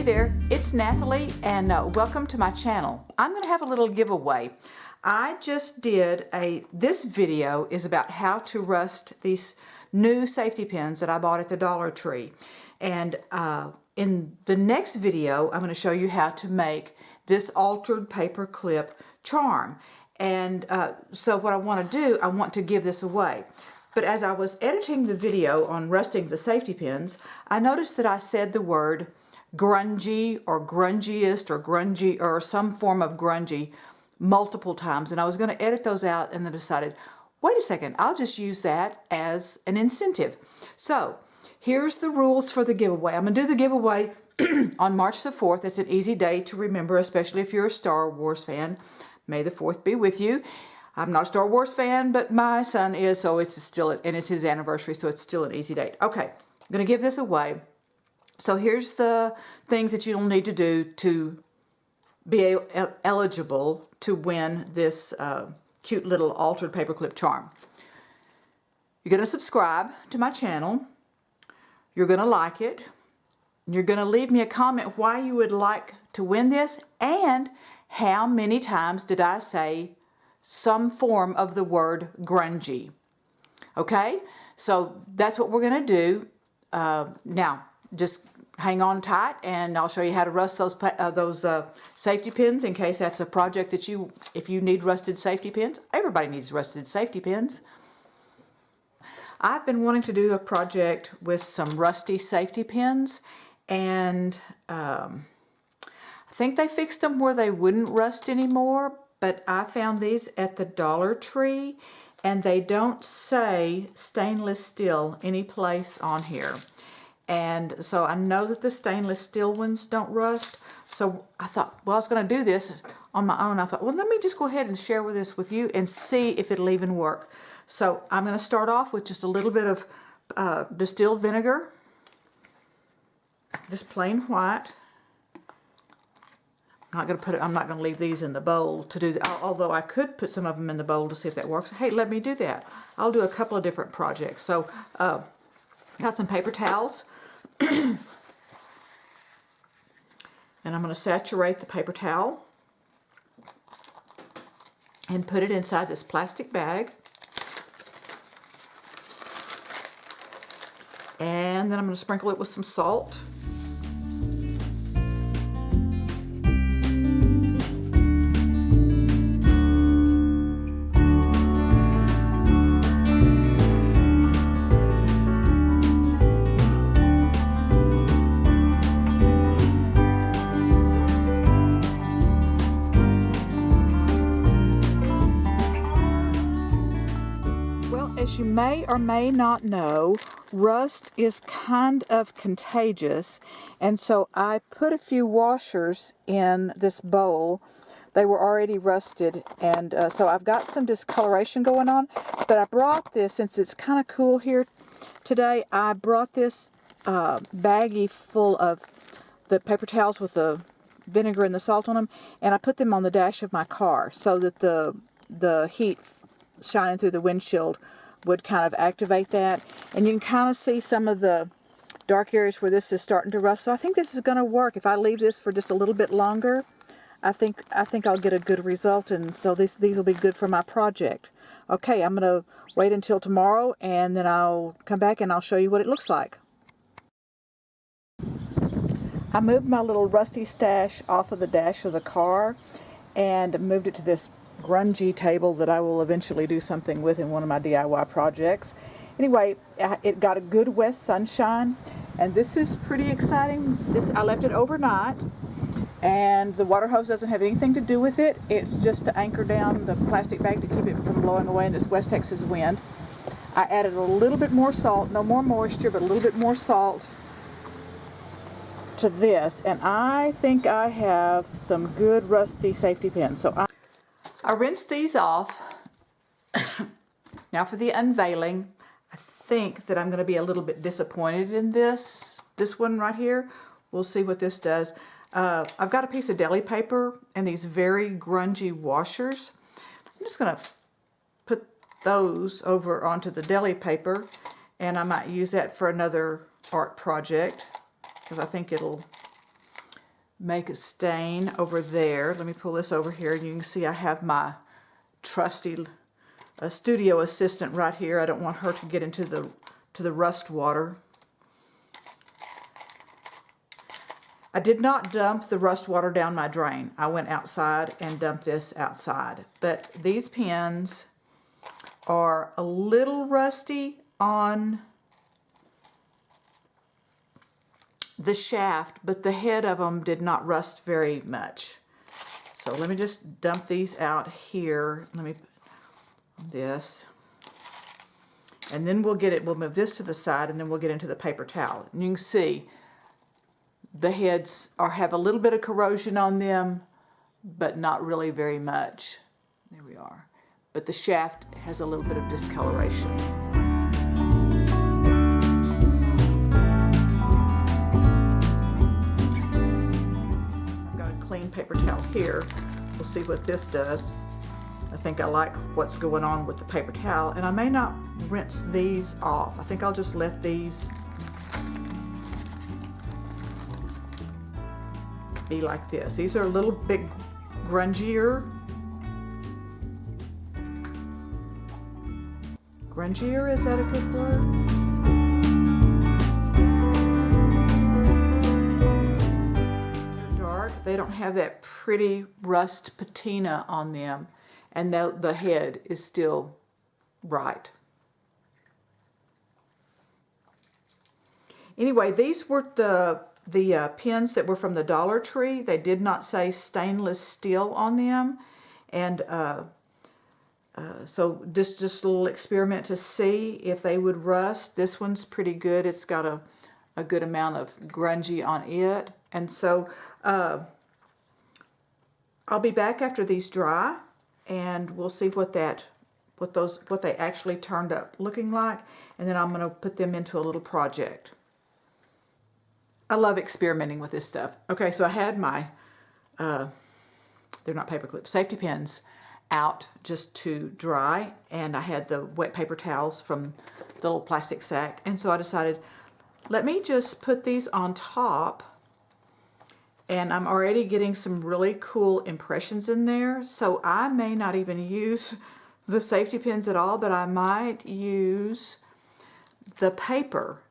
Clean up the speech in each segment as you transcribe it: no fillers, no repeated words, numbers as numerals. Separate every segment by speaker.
Speaker 1: Hey there, it's Nathalie and welcome to my channel. I'm going to have a little giveaway. I just did this video is about how to rust these new safety pins that I bought at the Dollar Tree. And in the next video, I'm going to show you how to make this altered paper clip charm. And so what I want to do, I want to give this away. But as I was editing the video on rusting the safety pins, I noticed that I said the word grungy or grungiest or grungy or some form of grungy multiple times, and I was going to edit those out, and then decided, wait a second, I'll just use that as an incentive. So here's the rules for the giveaway. I'm going to do the giveaway on March the 4th. It's an easy day to remember, especially if you're a Star Wars fan. May the 4th be with you. I'm not a Star Wars fan, but my son is, so it's still, and it's his anniversary, so it's still an easy date. Okay, I'm going to give this away. So here's the things that you'll need to do to be eligible to win this cute little altered paperclip charm. You're going to subscribe to my channel. You're going to like it. You're going to leave me a comment why you would like to win this, and how many times did I say some form of the word grungy. Okay, so that's what we're going to do. Now, just hang on tight, and I'll show you how to rust those safety pins, in case that's a project that if you need rusted safety pins. Everybody needs rusted safety pins. I've been wanting to do a project with some rusty safety pins, and I think they fixed them where they wouldn't rust anymore, but I found these at the Dollar Tree, and they don't say stainless steel any place on here. And so I know that the stainless steel ones don't rust. So I thought, well, I was going to do this on my own. I thought, well, let me just go ahead and share this with you and see if it'll even work. So I'm going to start off with just a little bit of distilled vinegar, just plain white. I'm not going to leave these in the bowl to do that, although I could put some of them in the bowl to see if that works. Hey, let me do that. I'll do a couple of different projects. So got some paper towels. And I'm going to saturate the paper towel and put it inside this plastic bag. And then I'm going to sprinkle it with some salt. As you may or may not know, rust is kind of contagious, and so I put a few washers in this bowl. They were already rusted, and so I've got some discoloration going on, but I brought this, since it's kind of cool here today, I brought this baggie full of the paper towels with the vinegar and the salt on them, and I put them on the dash of my car so that the heat shining through the windshield would kind of activate that, and you can kind of see some of the dark areas where this is starting to rust. So I think this is going to work. If I leave this for just a little bit longer, I think I'll get a good result, and so these will be good for my project. Okay, I'm going to wait until tomorrow, and then I'll come back and I'll show you what it looks like. I moved my little rusty stash off of the dash of the car and moved it to this grungy table that I will eventually do something with in one of my DIY projects. Anyway, it got a good west sunshine, and this is pretty exciting. I left it overnight, and the water hose doesn't have anything to do with it. It's just to anchor down the plastic bag to keep it from blowing away in this West Texas wind. I added a little bit more salt, no more moisture, but a little bit more salt to this, and I think I have some good rusty safety pins. So I rinsed these off. Now for the unveiling, I think that I'm going to be a little bit disappointed in this one right here. We'll see what this does. I've got a piece of deli paper and these very grungy washers. I'm just going to put those over onto the deli paper, and I might use that for another art project, because I think it'll make a stain over there. Let me pull this over here, and you can see I have my trusty studio assistant right here. I don't want her to get into the rust water. I did not dump the rust water down my drain. I went outside and dumped this outside. But these pens are a little rusty on the shaft, but the head of them did not rust very much. So let me just dump these out here. Let me this. And then we'll move this to the side, and then we'll get into the paper towel. And you can see the heads have a little bit of corrosion on them, but not really very much. There we are. But the shaft has a little bit of discoloration. I've got a clean paper towel here. We'll see what this does. I think I like what's going on with the paper towel, and I may not rinse these off. I think I'll just let these be like this. These are a little bit grungier. Grungier, is that a good word? They're dark. They don't have that pretty rust patina on them, and the head is still bright. Anyway, these were the pens that were from the Dollar Tree. They did not say stainless steel on them, and so just a little experiment to see if they would rust. This one's pretty good. It's got a good amount of grungy on it, and so I'll be back after these dry, and we'll see what they actually turned up looking like, and then I'm going to put them into a little project. I love experimenting with this stuff. Okay, so I had my, they're not paper clips, safety pins out just to dry, and I had the wet paper towels from the little plastic sack, and so I decided, let me just put these on top, and I'm already getting some really cool impressions in there, so I may not even use the safety pins at all, but I might use the paper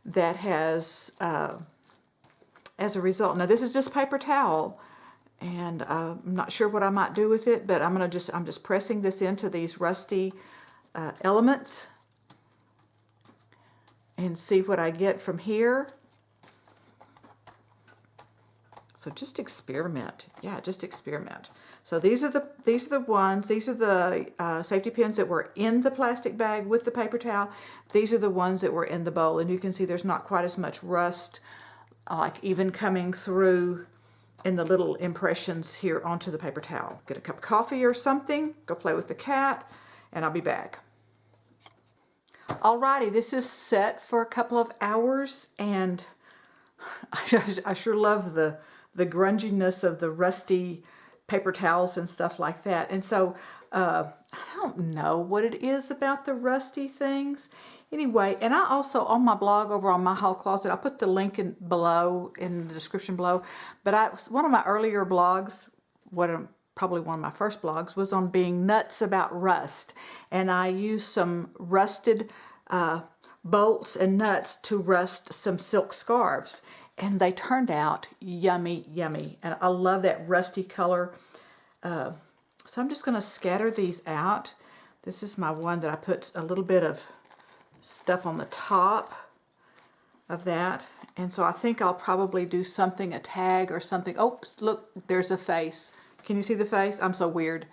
Speaker 1: that has, as a result. Now this is just paper towel, and I'm not sure what I might do with it, but I'm just pressing this into these rusty elements and see what I get from here. So just experiment. Yeah, just experiment. So these are the safety pins that were in the plastic bag with the paper towel. These are the ones that were in the bowl, and you can see there's not quite as much rust, like even coming through in the little impressions here onto the paper towel. Get a cup of coffee or something, go play with the cat, and I'll be back. Alrighty, this is set for a couple of hours, and I sure love the grunginess of the rusty paper towels and stuff like that. And so I don't know what it is about the rusty things. Anyway, and I also, on my blog over on My Hall Closet, I'll put the link below in the description below, but one of my earlier blogs, probably one of my first blogs, was on being nuts about rust. And I used some rusted bolts and nuts to rust some silk scarves. And they turned out yummy, yummy. And I love that rusty color. So I'm just going to scatter these out. This is my one that I put a little bit of stuff on the top of that. And so I think I'll probably do something, a tag or something. Oops, look, there's a face. Can you see the face? I'm so weird.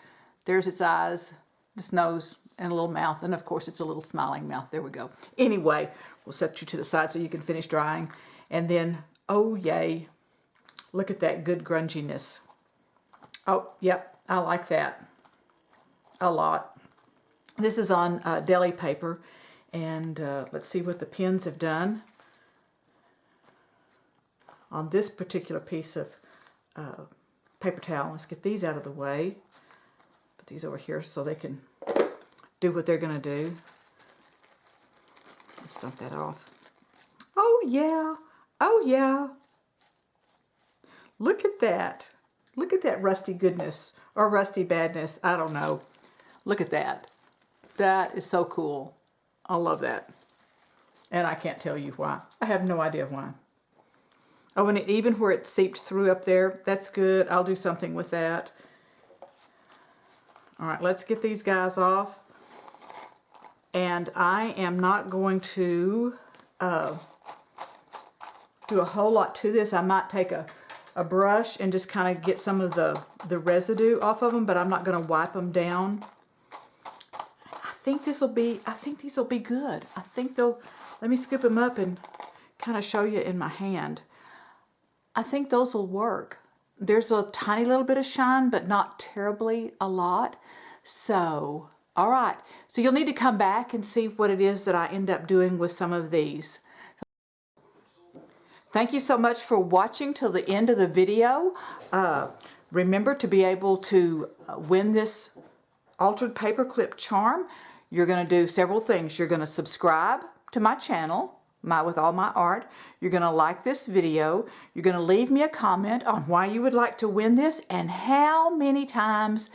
Speaker 1: There's its eyes, its nose, and a little mouth. And of course, it's a little smiling mouth. There we go. Anyway, we'll set you to the side so you can finish drying. And then, oh yay, look at that good grunginess. Oh, yep, I like that a lot. This is on deli paper, and let's see what the pens have done on this particular piece of paper towel. Let's get these out of the way. Put these over here so they can do what they're going to do. Let's dump that off. Oh yeah. Oh yeah. Look at that. Look at that rusty goodness or rusty badness. I don't know. Look at that. That is so cool. I love that. And I can't tell you why. I have no idea why. Oh, and even where it seeped through up there, that's good. I'll do something with that. All right, let's get these guys off. And I am not going to do a whole lot to this. I might take a brush and just kind of get some of the residue off of them, but I'm not going to wipe them down. I think these will be good. I think they'll, let me scoop them up and kind of show you in my hand. I think those will work. There's a tiny little bit of shine, but not terribly a lot. So, all right. So you'll need to come back and see what it is that I end up doing with some of these. Thank you so much for watching till the end of the video. Remember, to be able to win this altered paperclip charm, you're going to do several things. You're going to subscribe to my channel, with all my art. You're going to like this video. You're going to leave me a comment on why you would like to win this and how many times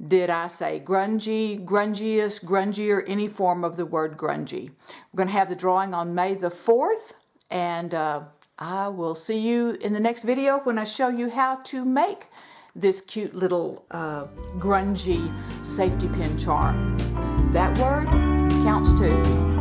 Speaker 1: did I say grungy, grungiest, grungier, any form of the word grungy. We're going to have the drawing on May the 4th, and I will see you in the next video when I show you how to make this cute little grungy safety pin charm. That word counts too.